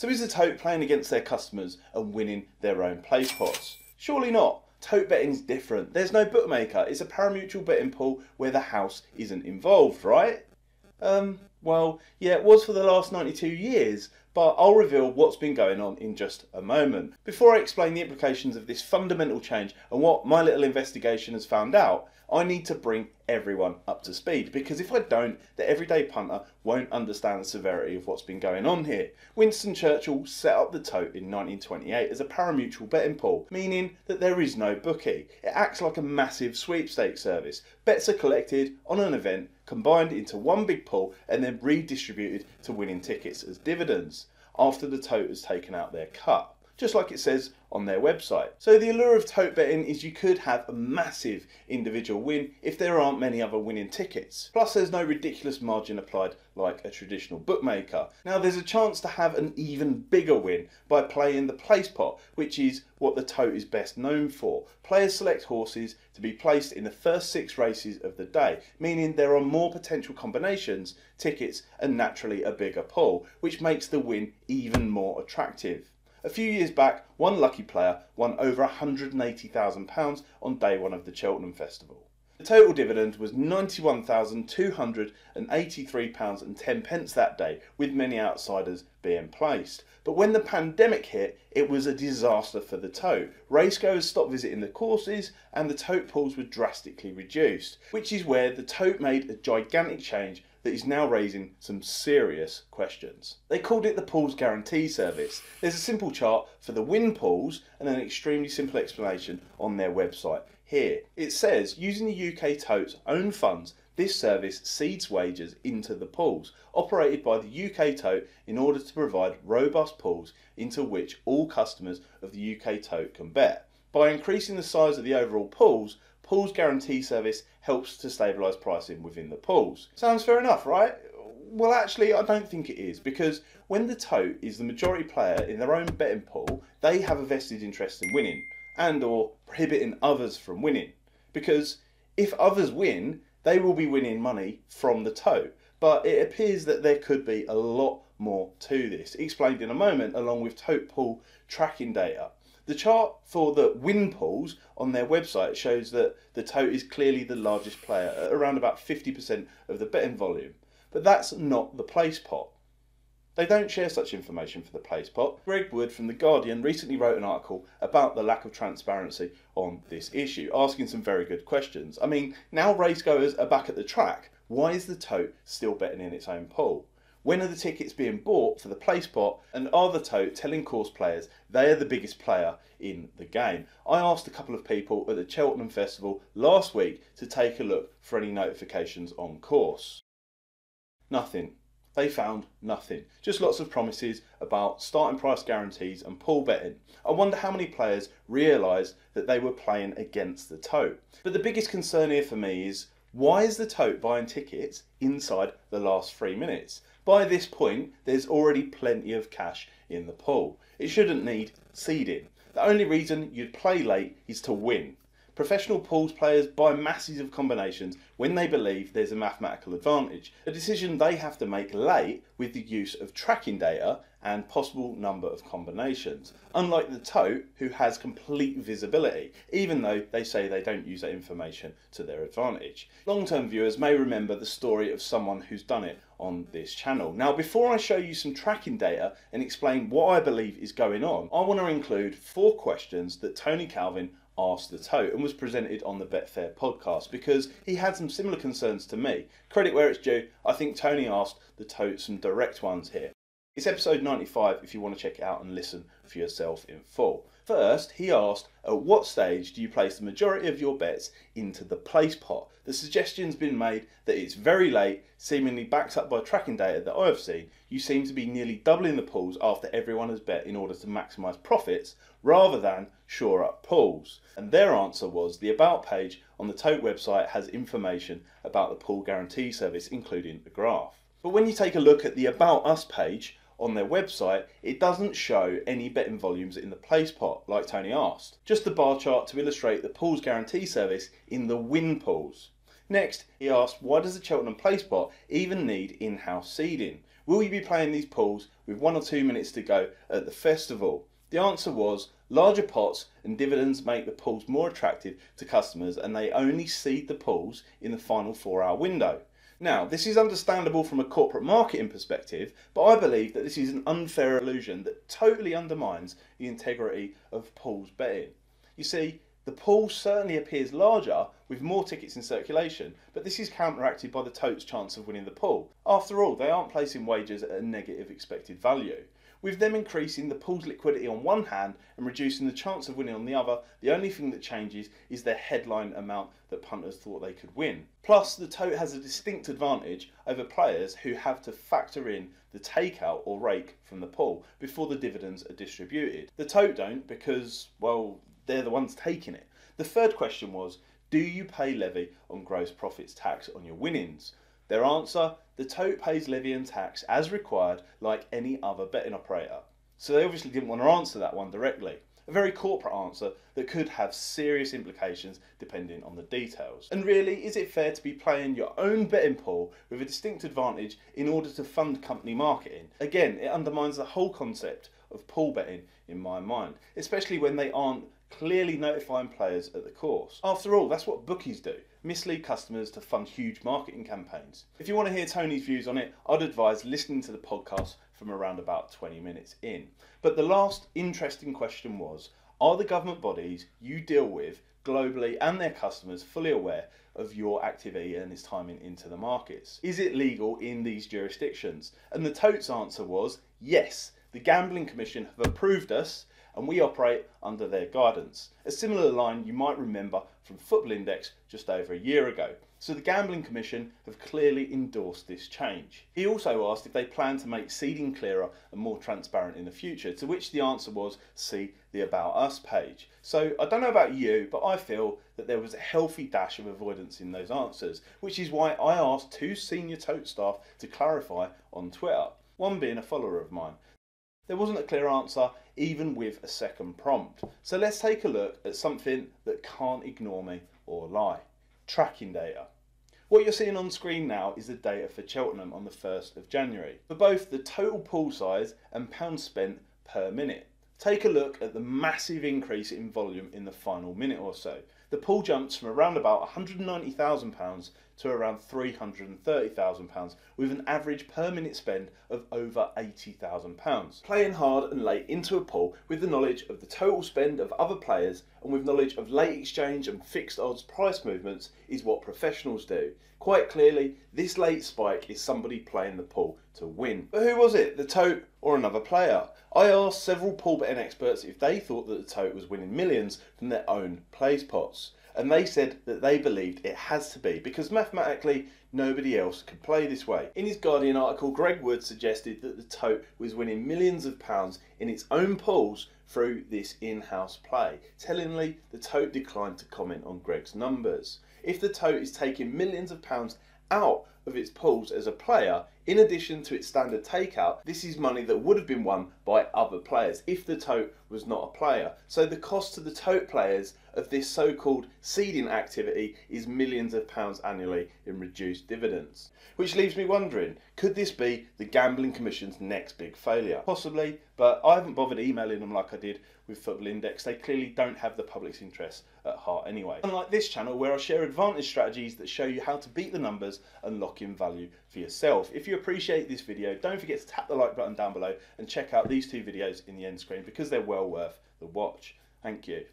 So is the Tote playing against their customers and winning their own placepots? Surely not. Tote betting is different. There's no bookmaker. It's a parimutuel betting pool where the house isn't involved, right? Well, yeah, it was for the last 92 years, but I'll reveal what's been going on in just a moment. Before I explain the implications of this fundamental change and what my little investigation has found out, I need to bring everyone up to speed, because if I don't, the everyday punter won't understand the severity of what's been going on here. Winston Churchill set up the Tote in 1928 as a parimutuel betting pool, meaning that there is no bookie. It acts like a massive sweepstakes service. Bets are collected on an event, combined into one big pool, and then redistributed to winning tickets as dividends after the Tote has taken out their cut, just like it says on their website. So the allure of Tote betting is you could have a massive individual win if there aren't many other winning tickets. Plus there's no ridiculous margin applied like a traditional bookmaker. Now there's a chance to have an even bigger win by playing the Placepot, which is what the Tote is best known for. Players select horses to be placed in the first 6 races of the day, meaning there are more potential combinations, tickets, and naturally a bigger pool, which makes the win even more attractive. A few years back, one lucky player won over £180,000 on day 1 of the Cheltenham Festival. The total dividend was £91,283.10 that day, with many outsiders being placed. But when the pandemic hit, it was a disaster for the Tote. Racegoers stopped visiting the courses and the Tote pools were drastically reduced, which is where the Tote made a gigantic change that is now raising some serious questions. They called it the Pools Guarantee Service. There's a simple chart for the win pools and an extremely simple explanation on their website here. It says, using the UK Tote's own funds, this service seeds wagers into the pools, operated by the UK Tote in order to provide robust pools into which all customers of the UK Tote can bet. By increasing the size of the overall pools, Pools Guarantee Service helps to stabilise pricing within the pools. Sounds fair enough, right? Well, actually, I don't think it is, because when the Tote is the majority player in their own betting pool, they have a vested interest in winning, and or prohibiting others from winning. Because if others win, they will be winning money from the Tote. But it appears that there could be a lot more to this, explained in a moment along with Tote pool tracking data. The chart for the win pools on their website shows that the Tote is clearly the largest player at around about 50% of the betting volume. But that's not the Placepot. They don't share such information for the Placepot. Greg Wood from The Guardian recently wrote an article about the lack of transparency on this issue, asking some very good questions. I mean, now racegoers are back at the track, why is the Tote still betting in its own pool? When are the tickets being bought for the Placepot, and are the Tote telling course players they are the biggest player in the game? I asked a couple of people at the Cheltenham Festival last week to take a look for any notifications on course. Nothing. They found nothing. Just lots of promises about starting price guarantees and pool betting. I wonder how many players realised that they were playing against the Tote. But the biggest concern here for me is, why is the Tote buying tickets inside the last 3 minutes? By this point, there's already plenty of cash in the pool. It shouldn't need seeding. The only reason you'd play late is to win. Professional pools players buy masses of combinations when they believe there's a mathematical advantage, a decision they have to make late with the use of tracking data and possible number of combinations, unlike the Tote, who has complete visibility, even though they say they don't use that information to their advantage. Long-term viewers may remember the story of someone who's done it on this channel. Now, before I show you some tracking data and explain what I believe is going on, I want to include 4 questions that Tony Calvin asked the Tote and was presented on the Betfair podcast, because he had some similar concerns to me. Credit where it's due, I think Tony asked the Tote some direct ones here. It's episode 95 if you want to check it out and listen for yourself in full. First, he asked, at what stage do you place the majority of your bets into the Placepot? The suggestion's been made that it's very late, seemingly backed up by tracking data that I have seen. You seem to be nearly doubling the pools after everyone has bet in order to maximise profits, rather than shore up pools. And their answer was, the About page on the Tote website has information about the Pool Guarantee Service, including a graph. But when you take a look at the About Us page on their website, it doesn't show any betting volumes in the Placepot, like Tony asked. Just the bar chart to illustrate the Pools Guarantee Service in the win pools. Next, he asked, why does the Cheltenham Placepot even need in-house seeding? Will you be playing these pools with 1 or 2 minutes to go at the festival? The answer was larger pots and dividends make the pools more attractive to customers, and they only seed the pools in the final 4-hour window. Now, this is understandable from a corporate marketing perspective, but I believe that this is an unfair illusion that totally undermines the integrity of pools betting. You see, the pool certainly appears larger with more tickets in circulation, but this is counteracted by the tote's chance of winning the pool. After all, they aren't placing wagers at a negative expected value. With them increasing the pool's liquidity on one hand and reducing the chance of winning on the other, the only thing that changes is their headline amount that punters thought they could win. Plus, the tote has a distinct advantage over players who have to factor in the takeout or rake from the pool before the dividends are distributed. The tote don't because, well, they're the ones taking it. The third question was, do you pay levy on gross profits tax on your winnings? Their answer, the tote pays levy and tax as required like any other betting operator. So they obviously didn't want to answer that one directly. A very corporate answer that could have serious implications depending on the details. And really, is it fair to be playing your own betting pool with a distinct advantage in order to fund company marketing? Again, it undermines the whole concept of pool betting in my mind, especially when they aren't clearly notifying players at the course. After all, that's what bookies do, mislead customers to fund huge marketing campaigns. If you want to hear Tony's views on it, I'd advise listening to the podcast from around about 20 minutes in. But the last interesting question was, are the government bodies you deal with globally and their customers fully aware of your activity and its timing into the markets? Is it legal in these jurisdictions? And the tote's answer was yes. The Gambling Commission have approved us and we operate under their guidance. A similar line you might remember from Football Index just over a year ago. So the Gambling Commission have clearly endorsed this change. He also asked if they plan to make seeding clearer and more transparent in the future, to which the answer was see the About Us page. So I don't know about you, but I feel that there was a healthy dash of avoidance in those answers, which is why I asked 2 senior tote staff to clarify on Twitter, one being a follower of mine. There wasn't a clear answer, even with a second prompt. So let's take a look at something that can't ignore me or lie. Tracking data. What you're seeing on screen now is the data for Cheltenham on the 1st of January, for both the total pool size and pounds spent per minute. Take a look at the massive increase in volume in the final minute or so. The pool jumps from around about £190,000 to around £330,000 with an average per minute spend of over £80,000. Playing hard and late into a pool with the knowledge of the total spend of other players and with knowledge of late exchange and fixed odds price movements is what professionals do. Quite clearly, this late spike is somebody playing the pool to win. But who was it, the tote or another player? I asked several pool betting experts if they thought that the tote was winning millions from their own Placepots, and they said that they believed it has to be because mathematically nobody else could play this way. In his Guardian article, Greg Wood suggested that the tote was winning millions of pounds in its own pools through this in-house play. Tellingly, the tote declined to comment on Greg's numbers. If the tote is taking millions of pounds out of its pools as a player, in addition to its standard takeout, this is money that would have been won by other players if the tote was not a player. So the cost to the tote players of this so-called seeding activity is millions of pounds annually in reduced dividends. Which leaves me wondering, could this be the Gambling Commission's next big failure? Possibly, but I haven't bothered emailing them like I did with Football Index. They clearly don't have the public's interests at heart anyway. Unlike this channel where I share advantage strategies that show you how to beat the numbers and lock in value for yourself. If you appreciate this video, don't forget to tap the like button down below and check out these 2 videos in the end screen because they're well worth the watch. Thank you.